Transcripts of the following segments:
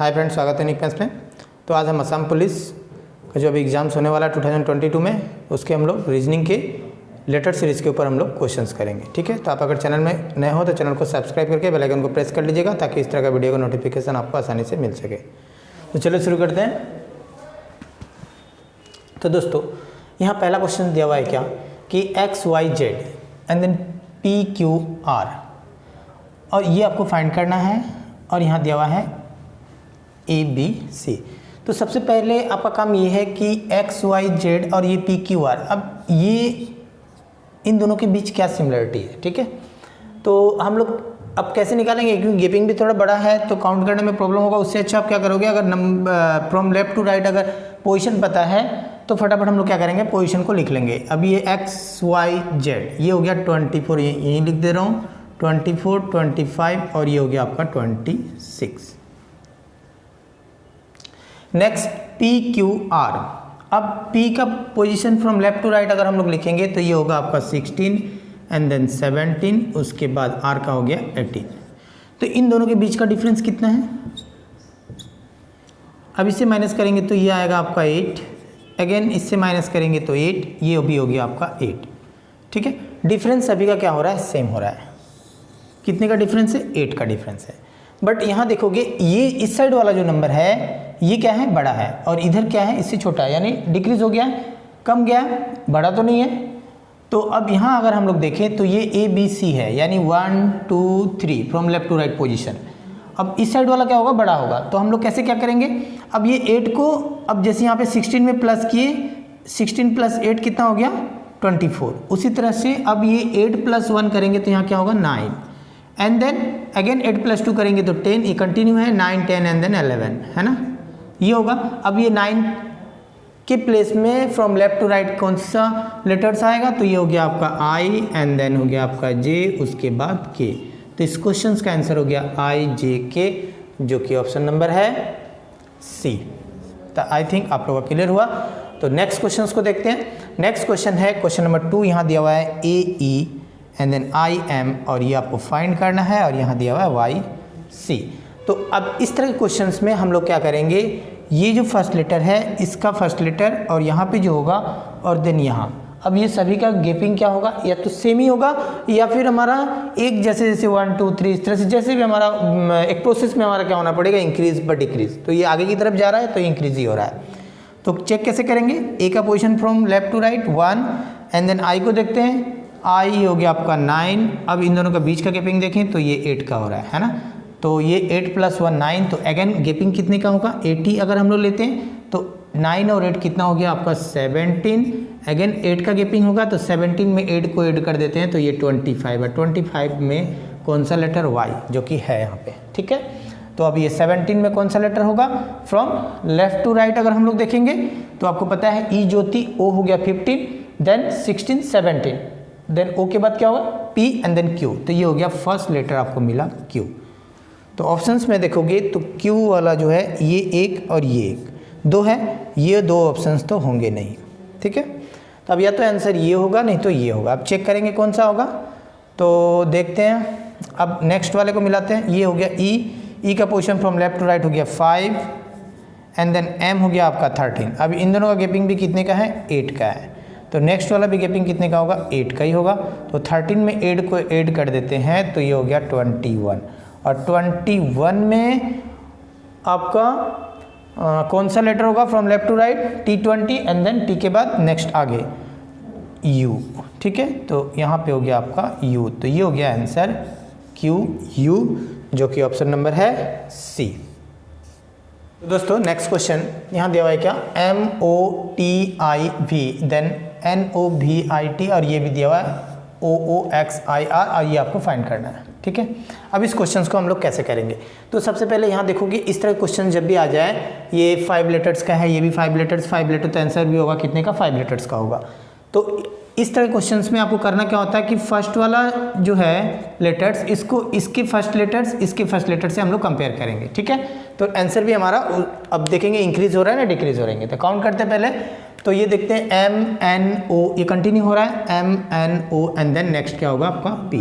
Hi friends, स्वागत है निक में। तो आज हम असम पुलिस का जो अभी एग्जाम्स होने वाला है 2022 में, उसके हम लोग रीजनिंग के लेटर सीरीज़ के ऊपर हम लोग क्वेश्चंस करेंगे। ठीक है, तो आप अगर चैनल में नए हो तो चैनल को सब्सक्राइब करके बेल आइकन को प्रेस कर लीजिएगा ताकि इस तरह का वीडियो का नोटिफिकेशन आपको आसानी से मिल सके। तो चलो शुरू करते हैं। तो दोस्तों, यहाँ पहला क्वेश्चन दिया हुआ है क्या कि X Y Z and then P Q R, और ये आपको फाइंड करना है, और यहाँ दिया हुआ है ए बी सी। तो सबसे पहले आपका काम ये है कि एक्स वाई जेड और ये पी क्यू आर, अब ये इन दोनों के बीच क्या सिमिलरिटी है। ठीक है, तो हम लोग अब कैसे निकालेंगे, क्योंकि गेपिंग भी थोड़ा बड़ा है तो काउंट करने में प्रॉब्लम होगा। उससे अच्छा आप क्या करोगे, अगर number from left to right अगर पोजीशन पता है तो फटाफट हम लोग क्या करेंगे, पोजीशन को लिख लेंगे। अब ये एक्स वाई जेड ये हो गया 24, ये यहीं लिख दे रहा हूँ 24, 25 और ये हो गया आपका 26। नेक्स्ट पी क्यू आर, अब P का position from left to right अगर हम लोग लिखेंगे तो ये होगा आपका 16 एंड देन 17, उसके बाद R का हो गया 18। तो इन दोनों के बीच का डिफरेंस कितना है, अब इससे माइनस करेंगे तो ये आएगा आपका 8, अगेन इससे माइनस करेंगे तो 8, ये भी हो गया आपका 8। ठीक है, डिफरेंस सभी का क्या हो रहा है, सेम हो रहा है। कितने का डिफरेंस है, 8 का डिफरेंस है। बट यहाँ देखोगे ये इस साइड वाला जो नंबर है ये क्या है, बड़ा है, और इधर क्या है, इससे छोटा है, यानी डिक्रीज हो गया है, कम गया है, बड़ा तो नहीं है। तो अब यहाँ अगर हम लोग देखें तो ये ए बी सी है, यानी 1 2 3 from left to right position. अब इस साइड वाला क्या होगा, बड़ा होगा। तो हम लोग कैसे क्या करेंगे, अब ये 8 को, अब जैसे यहाँ पे 16 में प्लस किए, 16 प्लस 8 कितना हो गया 24। उसी तरह से अब ये 8 प्लस 1 करेंगे तो यहाँ क्या होगा 9, एंड देन अगेन 8 प्लस 2 करेंगे तो 10, ये कंटिन्यू है 9 10 एंड देन 11, है ना, ये होगा। अब ये 9 के प्लेस में फ्रॉम लेफ्ट टू राइट कौन सा लेटर्स आएगा, तो ये हो गया आपका आई एंड देन हो गया आपका जे, उसके बाद के। तो इस क्वेश्चन का आंसर हो गया आई जे के, जो कि ऑप्शन नंबर है सी। तो आई थिंक आप लोगों का क्लियर हुआ। तो नेक्स्ट क्वेश्चन को देखते हैं। नेक्स्ट क्वेश्चन है क्वेश्चन नंबर 2, यहाँ दिया हुआ है A E and then I M, और ये आपको फाइंड करना है, और यहाँ दिया हुआ है वाई सी। तो अब इस तरह के क्वेश्चंस में हम लोग क्या करेंगे, ये जो फर्स्ट लेटर है इसका फर्स्ट लेटर और यहाँ पे जो होगा, और देन यहाँ, अब ये सभी का गेपिंग क्या होगा, या तो सेम ही होगा या फिर हमारा एक जैसे 1 2 3 इस तरह से, जैसे भी हमारा एक प्रोसेस में हमारा क्या होना पड़ेगा, इंक्रीज ब डिक्रीज। तो ये आगे की तरफ जा रहा है तो इंक्रीज ही हो रहा है। तो चेक कैसे करेंगे, ए का position from left to right 1, and then I को देखते हैं, आई हो गया आपका 9। अब इन दोनों का बीच का गेपिंग देखें तो ये 8 का हो रहा है ना। तो ये 8 प्लस 1 9, तो अगेन गेपिंग कितने का होगा 80। अगर हम लोग लेते हैं तो 9 और 8 कितना हो गया आपका 17, अगेन 8 का गेपिंग होगा तो 17 में 8 को ऐड कर देते हैं तो ये 25 है। 25 में कौन सा लेटर, वाई, जो कि है यहाँ पे। ठीक है, तो अब ये 17 में कौन सा लेटर होगा, फ्रॉम लेफ्ट टू राइट अगर हम लोग देखेंगे तो आपको पता है ई ज्योति, ओ हो गया 15, देन 16 17, देन ओ के बाद क्या होगा पी एंड देन क्यू। तो ये हो गया फर्स्ट लेटर आपको मिला क्यू। तो ऑप्शंस में देखोगे तो क्यू वाला जो है ये एक और ये एक, दो है, ये दो ऑप्शंस तो होंगे नहीं। ठीक है, तो अब या तो आंसर ये होगा नहीं तो ये होगा। अब चेक करेंगे कौन सा होगा, तो देखते हैं। अब नेक्स्ट वाले को मिलाते हैं। ये हो गया ई का position from left to right हो गया 5, एंड देन एम हो गया आपका 13। अब इन दोनों का गेपिंग भी कितने का है, 8 का है। तो नेक्स्ट वाला भी गेपिंग कितने का होगा, 8 का ही होगा। तो 13 में 8 को ऐड कर देते हैं तो ये हो गया 21, और 21 में आपका कौन सा लेटर होगा from left to right, T20, and then T के बाद नेक्स्ट आगे U। ठीक है, तो यहाँ पे हो गया आपका U। तो ये हो गया आंसर QU, जो कि ऑप्शन नंबर है C। तो दोस्तों नेक्स्ट क्वेश्चन यहाँ दिया हुआ है क्या, MOTIV देन NOVIT, और ये भी दिया हुआ है OOXIR, और ये आपको फाइंड करना है। ठीक है, अब इस क्वेश्चंस को हम लोग कैसे करेंगे, तो सबसे पहले यहाँ देखोगे इस तरह क्वेश्चन जब भी आ जाए, ये 5 लेटर्स का है, ये भी 5 लेटर्स, 5 लेटर तो आंसर भी होगा कितने का, 5 लेटर्स का होगा। तो इस तरह क्वेश्चंस में आपको करना क्या होता है कि फर्स्ट वाला जो है लेटर्स, इसको इसके फर्स्ट लेटर्स इसके फर्स्ट लेटर से हम लोग कंपेयर करेंगे। ठीक है, तो आंसर भी हमारा अब देखेंगे इंक्रीज हो रहा है ना डिक्रीज हो रहेंगे। तो काउंट करते हैं पहले, तो ये देखते हैं MNO, ये कंटिन्यू हो रहा है MNO, एंड देन नेक्स्ट क्या होगा आपका P।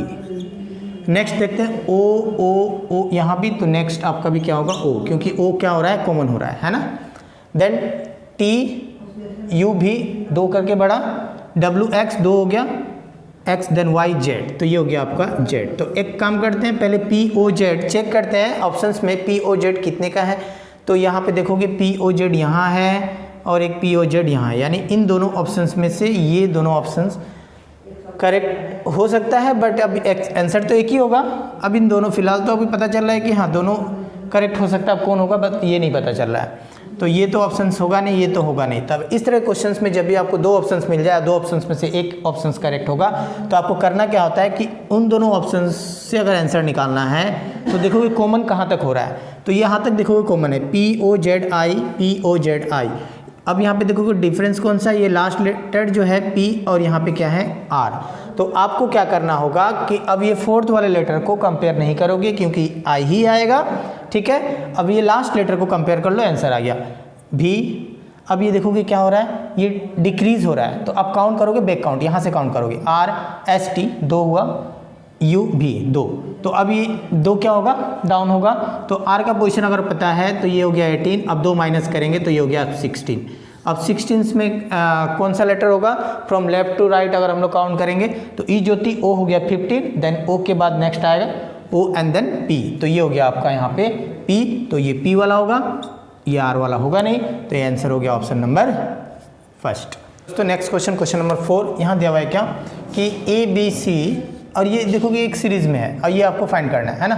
नेक्स्ट देखते हैं ओ ओ ओ, यहाँ भी तो नेक्स्ट आपका भी क्या होगा ओ, क्योंकि ओ क्या हो रहा है, कॉमन हो रहा है ना। देन टी यू भी 2 करके बढ़ा, डब्ल्यू एक्स 2 हो गया, एक्स देन वाई जेड, तो ये हो गया आपका जेड। तो एक काम करते हैं, पहले पी ओ जेड चेक करते हैं ऑप्शंस में पी ओ जेड कितने का है। तो यहाँ पे देखोगे पी ओ जेड यहाँ है और एक पी ओ जेड यहाँ है, यानी इन दोनों ऑप्शंस में से ये दोनों ऑप्शंस करेक्ट हो सकता है, बट अब आंसर तो एक ही होगा। अब इन दोनों फिलहाल तो अभी पता चल रहा है कि हाँ दोनों करेक्ट हो सकता है, अब कौन होगा बस ये नहीं पता चल रहा है। तो ये तो ऑप्शंस होगा नहीं, ये तो होगा नहीं। तब इस तरह क्वेश्चंस में जब भी आपको 2 ऑप्शंस मिल जाए, 2 ऑप्शंस में से एक ऑप्शंस करेक्ट होगा, तो आपको करना क्या होता है कि उन दोनों ऑप्शंस से अगर आंसर निकालना है तो देखोगे कॉमन कहाँ तक हो रहा है। तो यहाँ तक देखोगे कॉमन है P O Z I, P O Z I. अब यहाँ पे देखोगे डिफरेंस कौन सा है, ये लास्ट लेटर जो है पी और यहाँ पे क्या है आर। तो आपको क्या करना होगा कि अब ये 4th वाले लेटर को कंपेयर नहीं करोगे क्योंकि आई ही आएगा, ठीक है। अब ये लास्ट लेटर को कंपेयर कर लो, आंसर आ गया भी। अब ये देखोगे क्या हो रहा है, ये डिक्रीज हो रहा है, तो आप काउंट करोगे बैक काउंट, यहाँ से काउंट करोगे आर एस टी 2 हुआ, यू भी 2, तो अब ये 2 क्या होगा डाउन होगा। तो आर का पोजीशन अगर पता है तो ये हो गया 18, अब 2 माइनस करेंगे तो ये हो गया 16। अब 16 में कौन सा लेटर होगा, फ्रॉम लेफ्ट टू राइट अगर हम लोग काउंट करेंगे तो ई ज्योति ओ हो गया 15, देन ओ के बाद नेक्स्ट आएगा ओ एंड देन पी, तो ये हो गया आपका यहाँ पे पी, तो ये पी वाला होगा, ये आर वाला होगा नहीं, तो ये आंसर हो गया ऑप्शन नंबर फर्स्ट। तो नेक्स्ट क्वेश्चन नंबर 4, यहाँ दिया हुआ है क्या कि ए बी सी, और ये देखोगे एक सीरीज में है और ये आपको फाइंड करना है ना।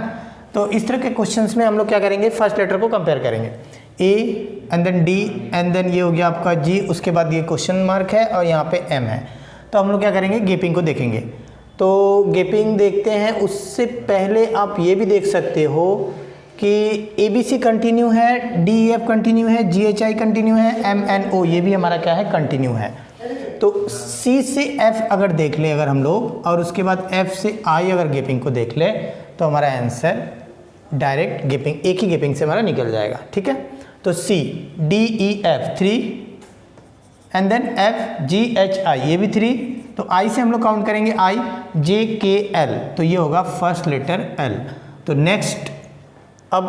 तो इस तरह के क्वेश्चंस में हम लोग क्या करेंगे, फर्स्ट लेटर को कंपेयर करेंगे, A and then D and then ये हो गया आपका जी, उसके बाद ये क्वेश्चन मार्क है और यहाँ पे एम है। तो हम लोग क्या करेंगे, गेपिंग को देखेंगे। तो गेपिंग देखते हैं, उससे पहले आप ये भी देख सकते हो कि ए बी सी कंटिन्यू है, डी एफ कंटिन्यू है, जी एच आई कंटिन्यू है, एम एन ओ ये भी हमारा क्या है कंटिन्यू है। तो सी से एफ अगर देख ले अगर हम लोग, और उसके बाद एफ से आई अगर गेपिंग को देख ले, तो हमारा आंसर डायरेक्ट गेपिंग, एक ही गेपिंग से हमारा निकल जाएगा, ठीक है। तो C D E F 3 and then F G H I ये भी 3, तो आई से हम लोग काउंट करेंगे आई जे के एल, तो ये होगा फर्स्ट लेटर एल। तो नेक्स्ट अब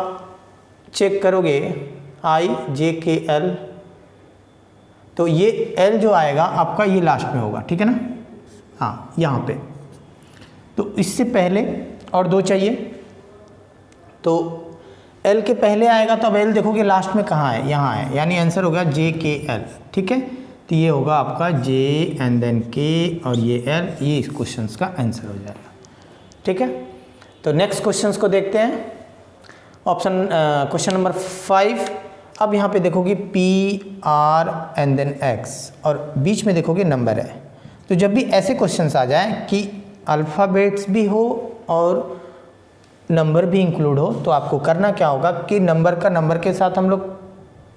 चेक करोगे आई जे के एल, तो ये एल जो आएगा आपका ये लास्ट में होगा, ठीक है ना, हाँ यहाँ पे। तो इससे पहले और 2 चाहिए, तो एल के पहले आएगा, तो अब एल देखोगे लास्ट में कहाँ है, यहाँ है, यानी आंसर होगा जे के एल, ठीक है। तो ये होगा आपका जे एंड देन के और ये एल, ये इस क्वेश्चन का आंसर हो जाएगा, ठीक है। तो नेक्स्ट क्वेश्चन को देखते हैं, ऑप्शन क्वेश्चन नंबर 5। अब यहाँ पे देखोगे P R and then X और बीच में देखोगे नंबर है। तो जब भी ऐसे क्वेश्चंस आ जाए कि अल्फ़ाबेट्स भी हो और नंबर भी इंक्लूड हो, तो आपको करना क्या होगा कि नंबर का नंबर के साथ हम लोग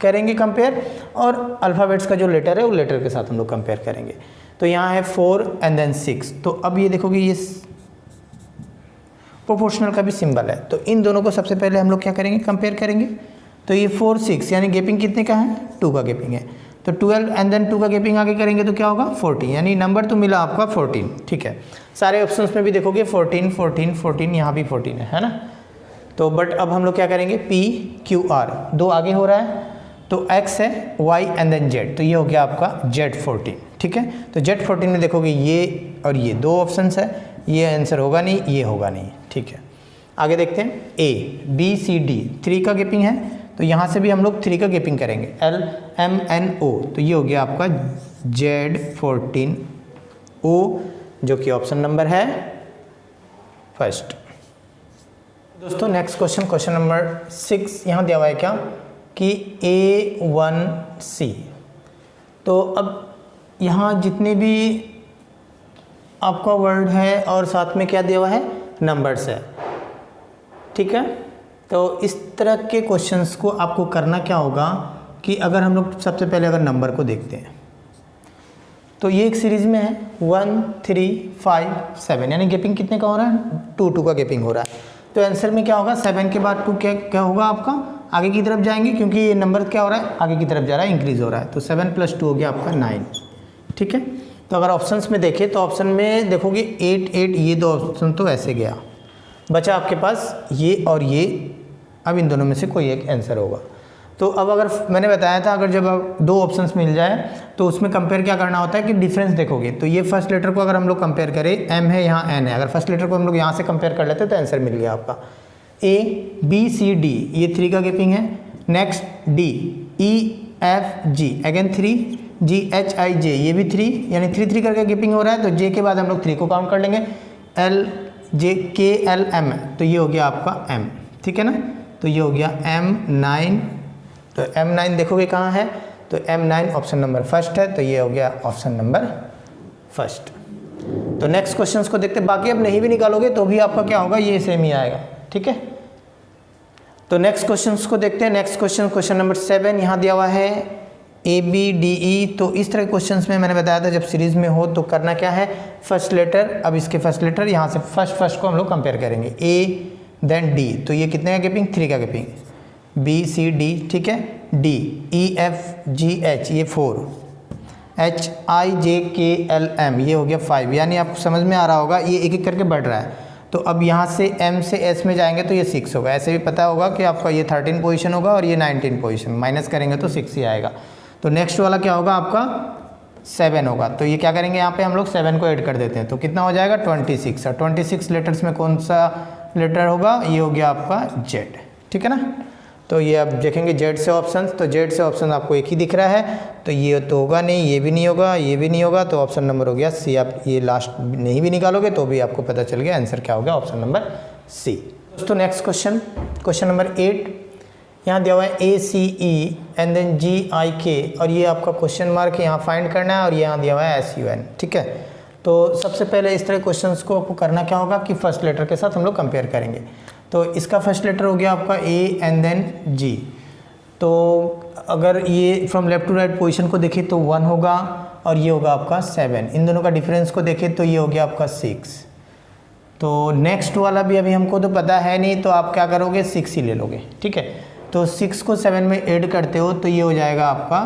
करेंगे कंपेयर, और अल्फ़ाबेट्स का जो लेटर है वो लेटर के साथ हम लोग कंपेयर करेंगे। तो यहाँ है 4 एंड देन 6, तो अब ये देखोगे ये प्रोपोर्शनल का भी सिंबल है, तो इन दोनों को सबसे पहले हम लोग क्या करेंगे, कंपेयर करेंगे। तो ये 4 6 यानी गेपिंग कितने का है, 2 का गेपिंग है, तो 12 एंड देन 2 का गेपिंग आगे करेंगे तो क्या होगा 14, यानी नंबर तो मिला आपका 14, ठीक है। सारे ऑप्शंस में भी देखोगे 14 14 14, यहाँ भी 14 है ना। तो बट अब हम लोग क्या करेंगे, पी क्यू आर 2 आगे हो रहा है, तो एक्स है, वाई एंड देन जेड, तो ये हो गया आपका जेड 14, ठीक है। तो जेड 14 में देखोगे ये और ये 2 ऑप्शंस है, ये आंसर होगा नहीं, ये होगा नहीं, ठीक है। आगे देखते हैं, ए बी सी डी 3 का गेपिंग है, तो यहाँ से भी हम लोग 3 का गेपिंग करेंगे, एल एम एन ओ, तो ये हो गया आपका जेड 14 ओ, जो कि ऑप्शन नंबर है फर्स्ट। दोस्तों नेक्स्ट क्वेश्चन नंबर 6, यहाँ दिया हुआ है क्या कि A1C। तो अब यहाँ जितने भी आपका वर्ड है और साथ में क्या दिया हुआ है, नंबर्स है, ठीक है। तो इस तरह के क्वेश्चंस को आपको करना क्या होगा कि अगर हम लोग सबसे पहले अगर नंबर को देखते हैं, तो ये एक सीरीज में है 1 3 5 7, यानी गेपिंग कितने का हो रहा है, 2 2 का गेपिंग हो रहा है। तो आंसर में क्या होगा, 7 के बाद 2 क्या होगा आपका, आगे की तरफ जाएंगे, क्योंकि ये नंबर क्या हो रहा है, आगे की तरफ जा रहा है, इंक्रीज हो रहा है, तो 7 + 2 हो गया आपका 9, ठीक है। तो अगर ऑप्शंस में देखें तो ऑप्शन में देखोगे 8 8, ये 2 ऑप्शन तो ऐसे गया, बचा आपके पास ये और ये, अब इन दोनों में से कोई एक आंसर होगा। तो अब अगर मैंने बताया था अगर जब आप दो ऑप्शंस मिल जाए तो उसमें कंपेयर क्या करना होता है कि डिफरेंस देखोगे। तो ये फर्स्ट लेटर को अगर हम लोग कंपेयर करें, एम है यहाँ एन है, अगर फर्स्ट लेटर को हम लोग यहाँ से कंपेयर कर लेते तो आंसर मिल गया आपका। ए बी सी डी ये 3 का गैपिंग है। Next D E F G again 3, G H I J ये भी 3, यानी 3 3 करके गैपिंग हो रहा है। तो जे के बाद हम लोग 3 को काउंट कर लेंगे। एल जे के एल एम तो ये हो गया आपका एम, ठीक है ना। तो ये हो गया M9। तो M9 देखोगे कहाँ है, तो M9 ऑप्शन नंबर फर्स्ट है, तो ये हो गया ऑप्शन नंबर फर्स्ट। तो नेक्स्ट क्वेश्चंस को देखते, बाकी अब नहीं भी निकालोगे तो भी आपका क्या होगा, ये सेम ही आएगा, ठीक है। तो नेक्स्ट क्वेश्चंस को देखते हैं। नेक्स्ट क्वेश्चन नंबर 7 यहाँ दिया हुआ है ABDE। तो इस तरह के क्वेश्चंस में मैंने बताया था जब सीरीज में हो तो करना क्या है, फर्स्ट लेटर, अब इसके फर्स्ट लेटर यहाँ से फर्स्ट को हम लोग कंपेयर करेंगे, A देन D। तो ये कितने का गैपिंग, 3 का गैपिंग, B C D, ठीक है। D E F G H ये 4, H I J K L M ये हो गया 5। यानी आपको समझ में आ रहा होगा ये एक एक करके बढ़ रहा है। तो अब यहाँ से M से S में जाएंगे तो ये 6 होगा। ऐसे भी पता होगा कि आपका ये 13 पोजीशन होगा और ये 19 पोजीशन, माइनस करेंगे तो 6 ही आएगा। तो नेक्स्ट वाला क्या होगा आपका 7 होगा। तो ये क्या करेंगे, यहाँ पे हम लोग 7 को ऐड कर देते हैं तो कितना हो जाएगा 26। और 26 लेटर्स में कौन सा लेटर होगा, ये हो गया आपका Z, ठीक है ना। तो ये आप देखेंगे Z से ऑप्शन, तो Z से ऑप्शन आपको एक ही दिख रहा है, तो ये तो होगा नहीं, ये भी नहीं होगा, ये भी नहीं होगा, तो ऑप्शन नंबर हो गया C। आप ये लास्ट नहीं भी निकालोगे तो भी आपको पता चल गया आंसर क्या होगा, ऑप्शन नंबर C। दोस्तों नेक्स्ट क्वेश्चन नंबर 8 यहाँ दिया हुआ है ACE एंड देन GIK, और ये आपका क्वेश्चन मार्क यहाँ फाइंड करना है, और ये यहाँ दिया हुआ है SUN, ठीक है। तो सबसे पहले इस तरह क्वेश्चंस को आपको करना क्या होगा कि फर्स्ट लेटर के साथ हम लोग कंपेयर करेंगे। तो इसका फर्स्ट लेटर हो गया आपका A एंड देन G। तो अगर ये from left to right position को देखें तो 1 होगा और ये होगा आपका 7। इन दोनों का डिफरेंस को देखें तो ये हो गया आपका 6। तो नेक्स्ट वाला भी अभी हमको तो पता है नहीं, तो आप क्या करोगे 6 ही ले लोगे, ठीक है। तो 6 को 7 में ऐड करते हो तो ये हो जाएगा आपका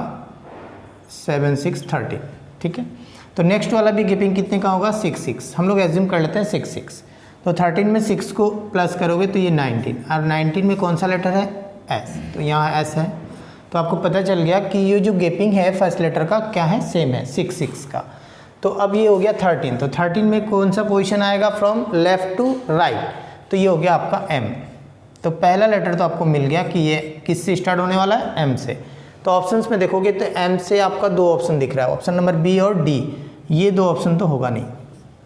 7 6 13, ठीक है। तो नेक्स्ट वाला भी गैपिंग कितने का होगा 6 6, हम लोग एज्यूम कर लेते हैं 6 6। तो 13 में 6 को प्लस करोगे तो ये 19, और 19 में कौन सा लेटर है S, तो यहाँ S है। तो आपको पता चल गया कि ये जो गैपिंग है फर्स्ट लेटर का क्या है, सेम है 6 6 का। तो अब ये हो गया 13, तो 13 में कौन सा पोजीशन आएगा फ्रॉम लेफ्ट टू राइट, तो ये हो गया आपका M। तो पहला लेटर तो आपको मिल गया कि ये किससे स्टार्ट होने वाला है, M से। तो ऑप्शंस में देखोगे तो M से आपका 2 ऑप्शन दिख रहा है, ऑप्शन नंबर B और D, ये 2 ऑप्शन तो होगा नहीं,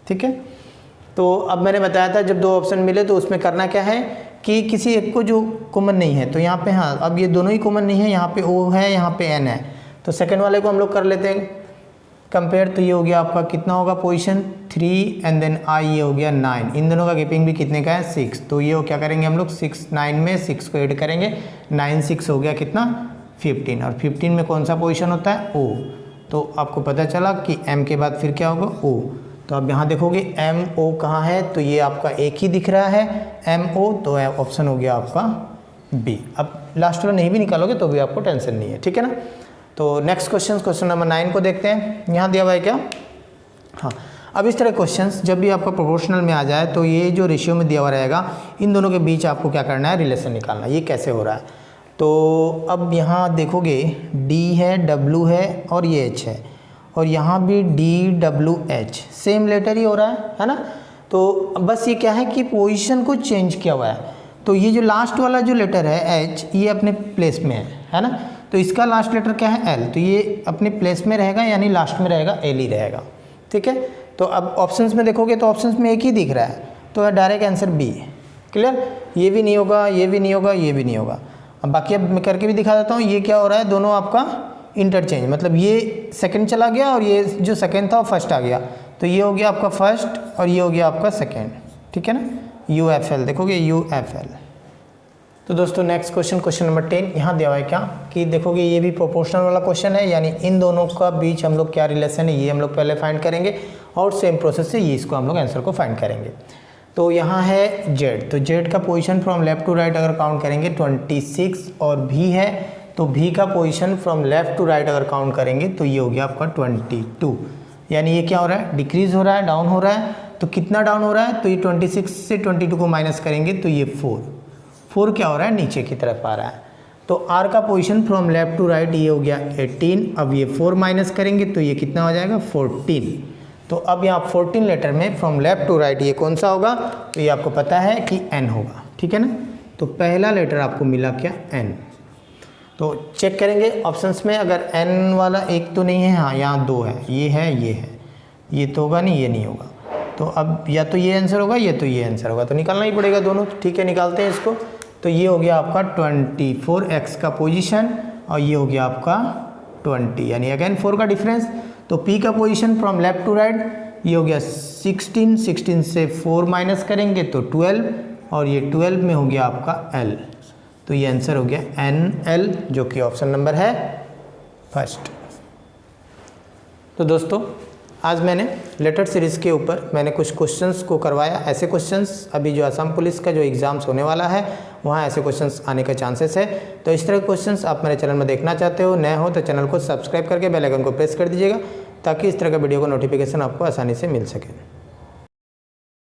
ठीक है। तो अब मैंने बताया था जब 2 ऑप्शन मिले तो उसमें करना क्या है कि किसी एक को जो कॉमन नहीं है, तो यहाँ पे हाँ अब ये दोनों ही कॉमन नहीं है, यहाँ पे O है यहाँ पे N है, तो सेकंड वाले को हम लोग कर लेते हैं कंपेयर। तो ये हो गया आपका कितना होगा पोजीशन 3 एंड देन I ये हो गया 9। इन दोनों का गैपिंग भी कितने का है 6। तो ये क्या करेंगे हम लोग 6 9 में 6 को ऐड करेंगे, 9 6 हो गया कितना 15, और 15 में कौन सा पोजीशन होता है O। तो आपको पता चला कि M के बाद फिर क्या होगा O। तो अब यहाँ देखोगे MO कहाँ है, तो ये आपका एक ही दिख रहा है MO, तो ऑप्शन हो गया आपका B। अब लास्ट वाला नहीं भी निकालोगे तो भी आपको टेंशन नहीं है, ठीक है ना। तो नेक्स्ट क्वेश्चन नंबर 9 को देखते हैं। यहाँ दिया हुआ है क्या, हाँ अब इस तरह क्वेश्चंस जब भी आपका प्रोपोर्शनल में आ जाए तो ये जो रेशियो में दिया हुआ रहेगा इन दोनों के बीच आपको क्या करना है, रिलेशन निकालना, ये कैसे हो रहा है। तो अब यहाँ देखोगे D है, W है और ये H है, और यहाँ भी D W H same letter ही हो रहा है ना। तो बस ये क्या है कि पोजीशन को चेंज किया हुआ है। तो ये जो लास्ट वाला जो लेटर है H ये अपने प्लेस में है ना। तो इसका लास्ट लेटर क्या है L, तो ये अपने प्लेस में रहेगा, यानी लास्ट में रहेगा L ही रहेगा, ठीक है। तो अब ऑप्शंस में देखोगे तो ऑप्शंस में एक ही दिख रहा है, तो डायरेक्ट आंसर B, क्लियर। ये भी नहीं होगा, ये भी नहीं होगा, ये भी नहीं होगा। अब बाकी अब मैं करके भी दिखा देता हूँ। ये क्या हो रहा है, दोनों आपका इंटरचेंज, मतलब ये सेकंड चला गया और ये जो सेकंड था वो फर्स्ट आ गया, तो ये हो गया आपका फर्स्ट और ये हो गया आपका सेकंड, ठीक है ना। UFL देखोगे UFL। तो दोस्तों नेक्स्ट क्वेश्चन नंबर 10 यहाँ दिया हुआ है क्या कि देखोगे ये भी प्रोपोर्शनल वाला क्वेश्चन है, यानी इन दोनों का बीच हम लोग क्या रिलेशन है ये हम लोग पहले फाइंड करेंगे, और सेम प्रोसेस से ये इसको हम लोग आंसर को फाइंड करेंगे। तो यहाँ है Z, तो Z का position from left to right अगर काउंट करेंगे 26, और V है तो V का position from left to right अगर काउंट करेंगे तो ये हो गया आपका 22। यानी ये क्या हो रहा है, डिक्रीज हो रहा है, डाउन हो रहा है। तो कितना डाउन हो रहा है, तो ये 26 से 22 को माइनस करेंगे तो ये 4 क्या हो रहा है, नीचे की तरफ आ रहा है। तो आर का position from left to right ये हो गया 18। अब ये 4 माइनस करेंगे तो ये कितना हो जाएगा 14। तो अब यहाँ 14 लेटर में फ्रॉम लेफ्ट टू राइट ये कौन सा होगा, तो ये आपको पता है कि एन होगा, ठीक है ना। तो पहला लेटर आपको मिला क्या, एन। तो चेक करेंगे ऑप्शंस में, अगर एन वाला एक तो नहीं है, हाँ यहाँ 2 है, ये है, ये तो होगा नहीं, ये नहीं होगा। तो अब या तो ये आंसर होगा या तो ये आंसर होगा, तो निकालना ही पड़ेगा दोनों, ठीक है। निकालते हैं इसको। तो ये हो गया आपका 24x का पोजीशन और ये हो गया आपका 20, यानी अगेन 4 का डिफरेंस। तो p का position from left to right ये हो गया 16 से 4 माइनस करेंगे तो 12 और ये 12 में हो गया आपका l। तो ये आंसर हो गया NL, जो कि ऑप्शन नंबर है फर्स्ट। तो दोस्तों आज मैंने लेटर सीरीज़ के ऊपर मैंने कुछ क्वेश्चंस को करवाया। ऐसे क्वेश्चंस अभी जो असम पुलिस का जो एग्ज़ाम्स होने वाला है वहाँ ऐसे क्वेश्चंस आने के चांसेस है। तो इस तरह के क्वेश्चंस आप मेरे चैनल में देखना चाहते हो, नए हो तो चैनल को सब्सक्राइब करके बेल आइकन को प्रेस कर दीजिएगा ताकि इस तरह का वीडियो का नोटिफिकेशन आपको आसानी से मिल सके।